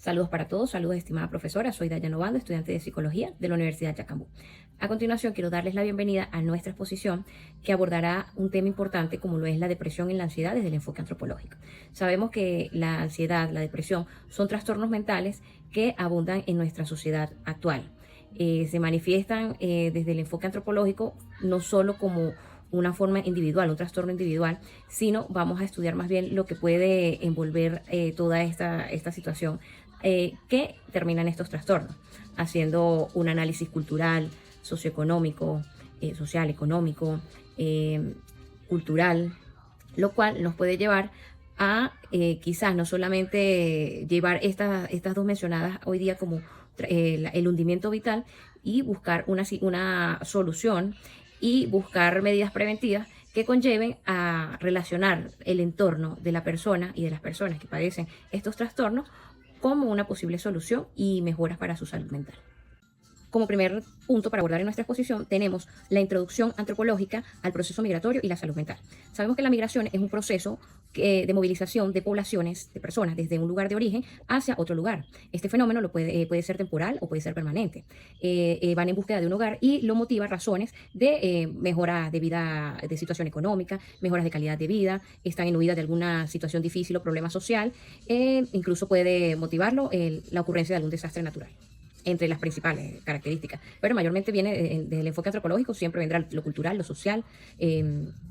Saludos para todos, saludos estimada profesora, soy Dayana Obando, estudiante de Psicología de la Universidad Yacambú. A continuación quiero darles la bienvenida a nuestra exposición que abordará un tema importante como lo es la depresión y la ansiedad desde el enfoque antropológico. Sabemos que la ansiedad, la depresión son trastornos mentales que abundan en nuestra sociedad actual. Se manifiestan desde el enfoque antropológico no solo como una forma individual, un trastorno individual, sino vamos a estudiar más bien lo que puede envolver toda esta situación que terminan estos trastornos, haciendo un análisis cultural, socioeconómico, social, económico, cultural, lo cual nos puede llevar a quizás no solamente llevar estas dos mencionadas hoy día como el hundimiento vital y buscar una solución y buscar medidas preventivas que conlleven a relacionar el entorno de la persona y de las personas que padecen estos trastornos como una posible solución y mejoras para su salud mental. Como primer punto para abordar en nuestra exposición tenemos la introducción antropológica al proceso migratorio y la salud mental. Sabemos que la migración es un proceso de movilización de poblaciones, de personas, desde un lugar de origen hacia otro lugar. Este fenómeno puede ser temporal o puede ser permanente. Van en búsqueda de un hogar y lo motiva razones de mejora de vida, de situación económica, mejoras de calidad de vida, están en huida de alguna situación difícil o problema social, incluso puede motivarlo la ocurrencia de algún desastre natural, entre las principales características. Pero mayormente viene desde el enfoque antropológico, siempre vendrá lo cultural, lo social,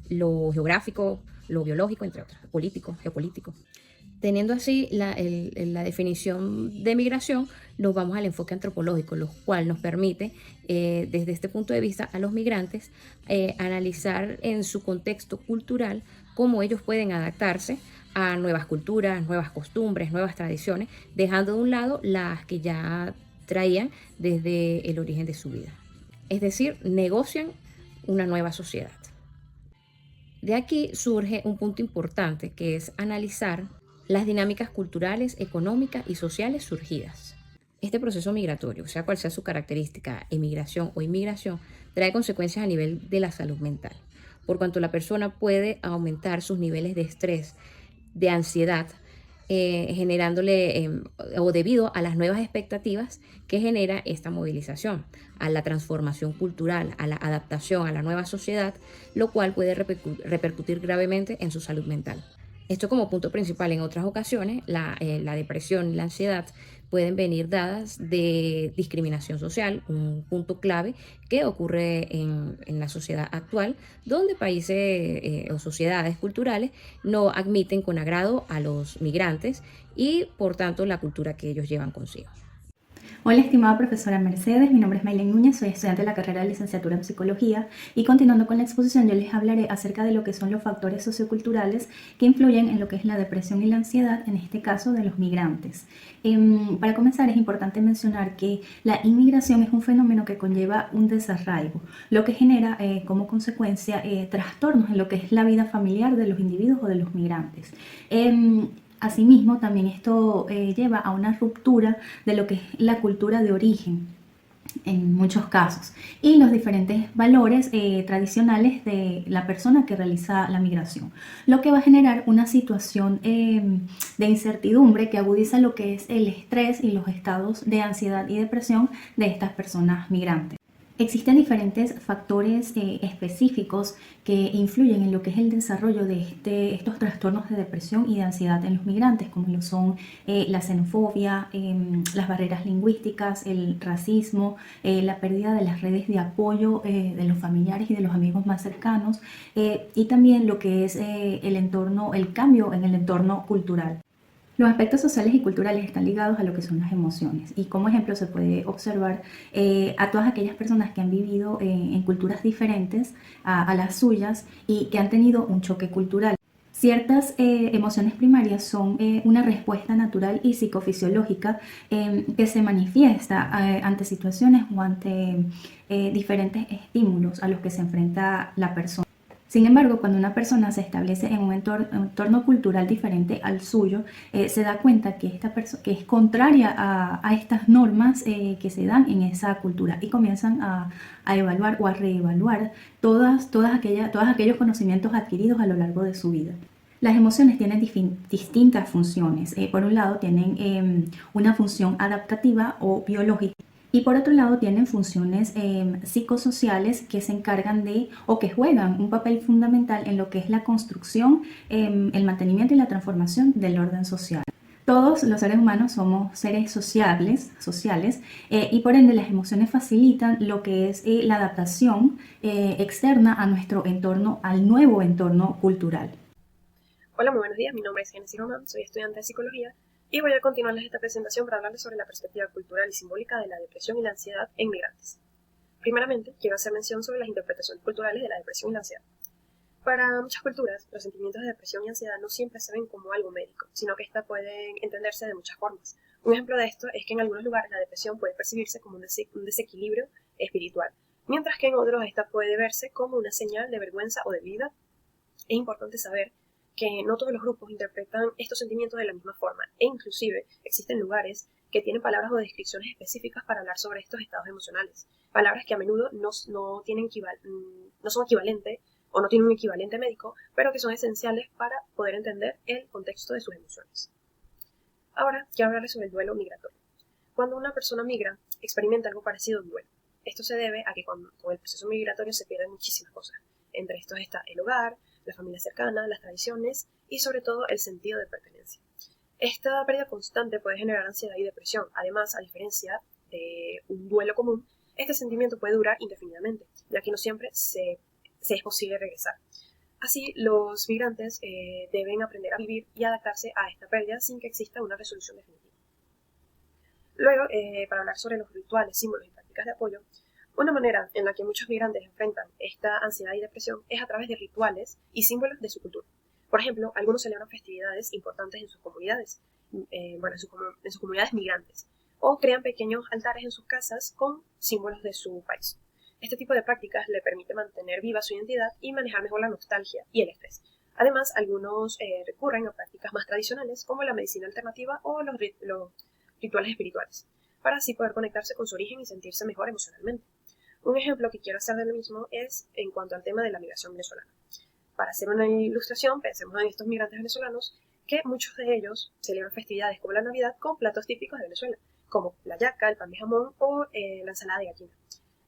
lo geográfico, lo biológico, entre otros, político, geopolítico. Teniendo así la definición de migración, nos vamos al enfoque antropológico, lo cual nos permite, desde este punto de vista, a los migrantes analizar en su contexto cultural cómo ellos pueden adaptarse a nuevas culturas, nuevas costumbres, nuevas tradiciones, dejando de un lado las que ya traían desde el origen de su vida. Es decir, negocian una nueva sociedad. De aquí surge un punto importante que es analizar las dinámicas culturales, económicas y sociales surgidas. Este proceso migratorio, sea cual sea su característica, emigración o inmigración, trae consecuencias a nivel de la salud mental, por cuanto la persona puede aumentar sus niveles de estrés, de ansiedad, generándole o debido a las nuevas expectativas que genera esta movilización, a la transformación cultural, a la adaptación a la nueva sociedad, lo cual puede repercutir gravemente en su salud mental. Esto como punto principal. En otras ocasiones, la depresión y la ansiedad pueden venir dadas de discriminación social, un punto clave que ocurre en la sociedad actual, donde países o sociedades culturales no admiten con agrado a los migrantes y por tanto la cultura que ellos llevan consigo. Hola, estimada profesora Mercedes, mi nombre es Maylen Núñez, soy estudiante de la carrera de licenciatura en Psicología y continuando con la exposición yo les hablaré acerca de lo que son los factores socioculturales que influyen en lo que es la depresión y la ansiedad, en este caso de los migrantes. Para comenzar es importante mencionar que la inmigración es un fenómeno que conlleva un desarraigo, lo que genera como consecuencia trastornos en lo que es la vida familiar de los individuos o de los migrantes. Asimismo, también esto lleva a una ruptura de lo que es la cultura de origen en muchos casos y los diferentes valores tradicionales de la persona que realiza la migración, lo que va a generar una situación de incertidumbre que agudiza lo que es el estrés y los estados de ansiedad y depresión de estas personas migrantes. Existen diferentes factores específicos que influyen en lo que es el desarrollo de estos trastornos de depresión y de ansiedad en los migrantes, como lo son la xenofobia, las barreras lingüísticas, el racismo, la pérdida de las redes de apoyo de los familiares y de los amigos más cercanos, y también lo que es el cambio en el entorno cultural. Los aspectos sociales y culturales están ligados a lo que son las emociones y como ejemplo se puede observar a todas aquellas personas que han vivido en culturas diferentes a las suyas y que han tenido un choque cultural. Ciertas emociones primarias son una respuesta natural y psicofisiológica que se manifiesta ante situaciones o ante diferentes estímulos a los que se enfrenta la persona. Sin embargo, cuando una persona se establece en un entorno cultural diferente al suyo, se da cuenta que que es contraria a estas normas que se dan en esa cultura y comienzan a evaluar o a reevaluar todos aquellos conocimientos adquiridos a lo largo de su vida. Las emociones tienen distintas funciones. Por un lado tienen una función adaptativa o biológica y por otro lado tienen funciones psicosociales que se encargan de o que juegan un papel fundamental en lo que es la construcción, el mantenimiento y la transformación del orden social. Todos los seres humanos somos seres sociales y por ende las emociones facilitan lo que es la adaptación externa a nuestro entorno, al nuevo entorno cultural. Hola, muy buenos días. Mi nombre es Genesis Román, soy estudiante de psicología y voy a continuarles esta presentación para hablarles sobre la perspectiva cultural y simbólica de la depresión y la ansiedad en migrantes. Primeramente, quiero hacer mención sobre las interpretaciones culturales de la depresión y la ansiedad. Para muchas culturas, los sentimientos de depresión y ansiedad no siempre se ven como algo médico, sino que éstas pueden entenderse de muchas formas. Un ejemplo de esto es que en algunos lugares la depresión puede percibirse como un desequilibrio espiritual, mientras que en otros esta puede verse como una señal de vergüenza o debilidad. Es importante saber que no todos los grupos interpretan estos sentimientos de la misma forma, e inclusive existen lugares que tienen palabras o descripciones específicas para hablar sobre estos estados emocionales, palabras que a menudo no son equivalentes o no tienen un equivalente médico, pero que son esenciales para poder entender el contexto de sus emociones. Ahora quiero hablarles sobre el duelo migratorio. Cuando una persona migra, experimenta algo parecido a un duelo. Esto se debe a que con el proceso migratorio se pierden muchísimas cosas. Entre estos está el hogar, la familia cercana, las tradiciones y sobre todo el sentido de pertenencia. Esta pérdida constante puede generar ansiedad y depresión. Además, a diferencia de un duelo común, este sentimiento puede durar indefinidamente, ya que no siempre se es posible regresar. Así, los migrantes deben aprender a vivir y adaptarse a esta pérdida sin que exista una resolución definitiva. Luego, para hablar sobre los rituales, símbolos y prácticas de apoyo, una manera en la que muchos migrantes enfrentan esta ansiedad y depresión es a través de rituales y símbolos de su cultura. Por ejemplo, algunos celebran festividades importantes en sus comunidades, en sus comunidades migrantes, o crean pequeños altares en sus casas con símbolos de su país. Este tipo de prácticas le permite mantener viva su identidad y manejar mejor la nostalgia y el estrés. Además, algunos recurren a prácticas más tradicionales como la medicina alternativa o los rituales espirituales, para así poder conectarse con su origen y sentirse mejor emocionalmente. Un ejemplo que quiero hacer de lo mismo es en cuanto al tema de la migración venezolana. Para hacer una ilustración, pensemos en estos migrantes venezolanos que muchos de ellos celebran festividades como la Navidad con platos típicos de Venezuela, como la yaca, el pan de jamón o la ensalada de gallina.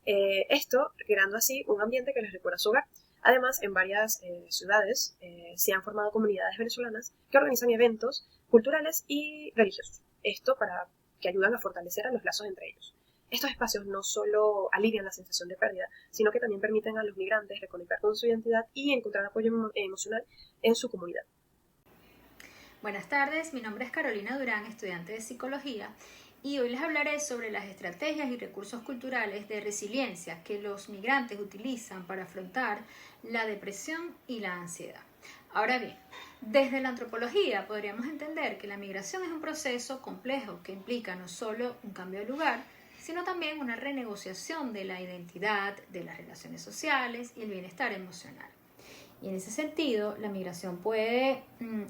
Esto creando así un ambiente que les recuerda su hogar. Además, en varias ciudades se han formado comunidades venezolanas que organizan eventos culturales y religiosos. Esto para que ayudan a fortalecer a los lazos entre ellos. Estos espacios no solo alivian la sensación de pérdida, sino que también permiten a los migrantes reconectar con su identidad y encontrar apoyo emocional en su comunidad. Buenas tardes, mi nombre es Carolina Durán, estudiante de psicología, y hoy les hablaré sobre las estrategias y recursos culturales de resiliencia que los migrantes utilizan para afrontar la depresión y la ansiedad. Ahora bien, desde la antropología podríamos entender que la migración es un proceso complejo que implica no solo un cambio de lugar, sino también una renegociación de la identidad, de las relaciones sociales y el bienestar emocional. Y en ese sentido, la migración puede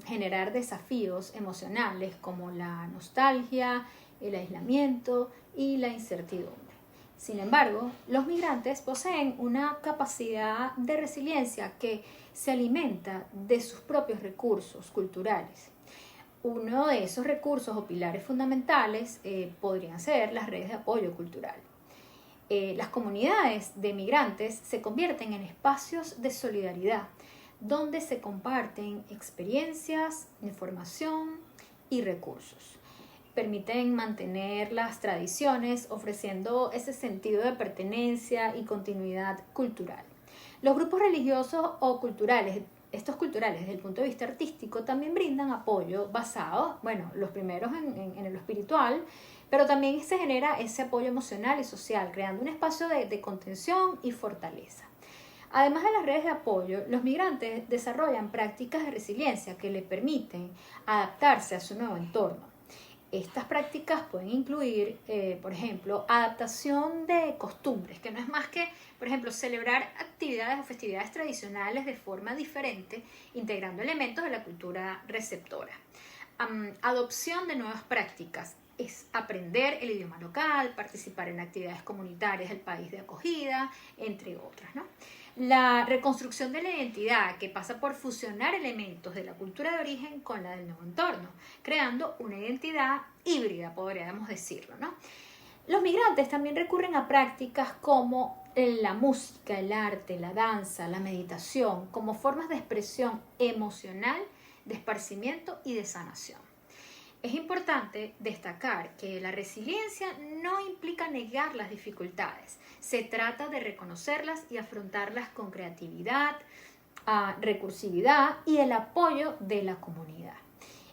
generar desafíos emocionales como la nostalgia, el aislamiento y la incertidumbre. Sin embargo, los migrantes poseen una capacidad de resiliencia que se alimenta de sus propios recursos culturales. Uno de esos recursos o pilares fundamentales podrían ser las redes de apoyo cultural. Las comunidades de migrantes se convierten en espacios de solidaridad, donde se comparten experiencias, información y recursos. Permiten mantener las tradiciones, ofreciendo ese sentido de pertenencia y continuidad cultural. Los grupos religiosos o culturales, estos culturales desde el punto de vista artístico, también brindan apoyo basado, los primeros en lo espiritual, pero también se genera ese apoyo emocional y social, creando un espacio de contención y fortaleza. Además de las redes de apoyo, los migrantes desarrollan prácticas de resiliencia que les permiten adaptarse a su nuevo entorno. Estas prácticas pueden incluir, por ejemplo, adaptación de costumbres, que no es más que, por ejemplo, celebrar actividades o festividades tradicionales de forma diferente, integrando elementos de la cultura receptora. Adopción de nuevas prácticas es aprender el idioma local, participar en actividades comunitarias del país de acogida, entre otras, ¿no? La reconstrucción de la identidad, que pasa por fusionar elementos de la cultura de origen con la del nuevo entorno, creando una identidad híbrida, podríamos decirlo, ¿no? Los migrantes también recurren a prácticas como la música, el arte, la danza, la meditación, como formas de expresión emocional, de esparcimiento y de sanación. Es importante destacar que la resiliencia no implica negar las dificultades. Se trata de reconocerlas y afrontarlas con creatividad, recursividad y el apoyo de la comunidad.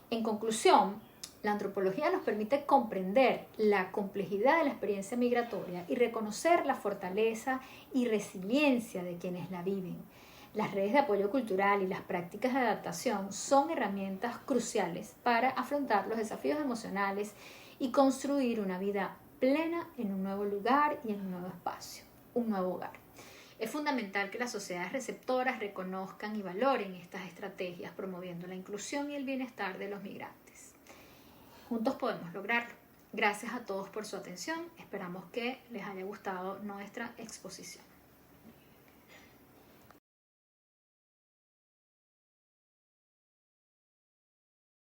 En conclusión, la antropología nos permite comprender la complejidad de la experiencia migratoria y reconocer la fortaleza y resiliencia de quienes la viven. Las redes de apoyo cultural y las prácticas de adaptación son herramientas cruciales para afrontar los desafíos emocionales y construir una vida plena en un nuevo lugar y en un nuevo espacio, un nuevo hogar. Es fundamental que las sociedades receptoras reconozcan y valoren estas estrategias, promoviendo la inclusión y el bienestar de los migrantes. Juntos podemos lograrlo. Gracias a todos por su atención. Esperamos que les haya gustado nuestra exposición.